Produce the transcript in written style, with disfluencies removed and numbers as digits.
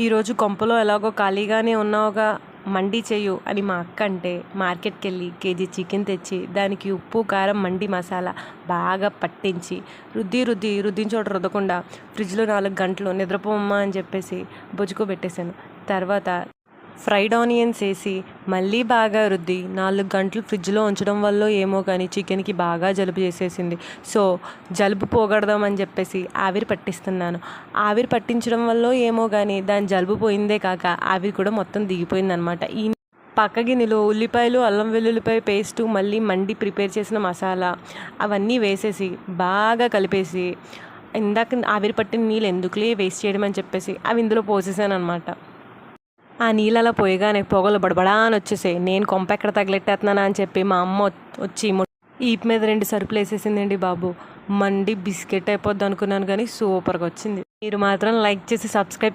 ఈరోజు కొంపలో ఎలాగో ఖాళీగానే ఉన్నావుగా, మండి చెయ్యు అని మా అక్క అంటే మార్కెట్కి వెళ్ళి కేజీ చికెన్ తెచ్చి దానికి ఉప్పు కారం మండి మసాలా బాగా పట్టించి రుద్దిన చోట రుద్దకుండా ఫ్రిడ్జ్లో 4 గంటలు నిద్రపోమ్మా అని చెప్పేసి బొజ్జుకోబెట్టేశాను. తర్వాత ఫ్రైడ్ ఆనియన్స్ వేసి మళ్ళీ బాగా రుద్ది 4 గంటలు ఫ్రిడ్జ్లో ఉంచడం వల్ల ఏమో కానీ చికెన్కి బాగా జలుబు చేసేసింది. సో జలుబు పోగొడదామని చెప్పేసి ఆవిరి పట్టిస్తున్నాను. ఆవిరి పట్టించడం వల్ల ఏమో కానీ దాని జలుబు పోయిందే కాక ఆవిరి కూడా మొత్తం దిగిపోయిందనమాట. ఈ పక్క గిన్నెలో ఉల్లిపాయలు, అల్లం వెల్లుల్లిపాయ పేస్టు, మళ్ళీ మండి ప్రిపేర్ చేసిన మసాలా అవన్నీ వేసేసి బాగా కలిపేసి ఇందాక ఆవిరి పట్టిన నీళ్ళు ఎందుకులే వేస్ట్ చేయడం అని చెప్పేసి అవి ఇందులో పోసేసాను అనమాట. ఆ నీళ్ళు అలా పోయగానే పొగలు బడబడా అని వచ్చేసాయి. నేను కొంప ఎక్కడ తగిలెట్టేస్తున్నానా అని చెప్పి మా అమ్మ వచ్చి ఈపు మీద 2 సరుకులు వేసేసిందండి బాబు. మండి బిస్కెట్ అయిపోద్ది అనుకున్నాను కానీ సూపర్గా వచ్చింది. మీరు మాత్రం లైక్ చేసి సబ్స్క్రైబ్